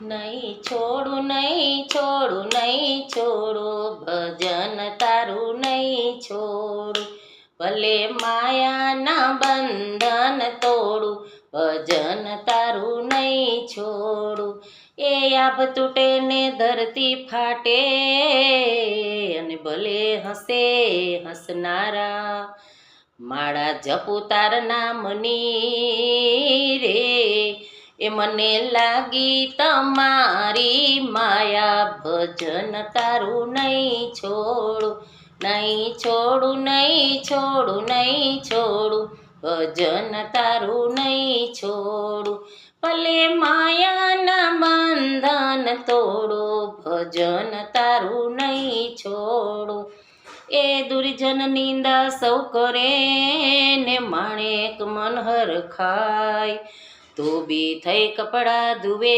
નહીં છોડું નહીં છોડું નહીં છોડું ભજન તારું નહીં છોડું ભલે માયાના બંધન તોડું ભજન તારું નહીં છોડું એ આભ તૂટે ને ધરતી ફાટે અને ભલે હસે હસનારા માળા જપું તાર નામની રે એ મને લાગી તમારી માયા ભજન તારું નહીં છોડું નહીં છોડું નહીં છોડું નહીં છોડું ભજન તારું નહીં છોડું ભલે માયાના બંધન તોડું ભજન તારું નહીં છોડું એ દુર્જન નિંદા સૌ કરે ને માણેક મન હરખાય તું બી થઈ કપડા ધુવે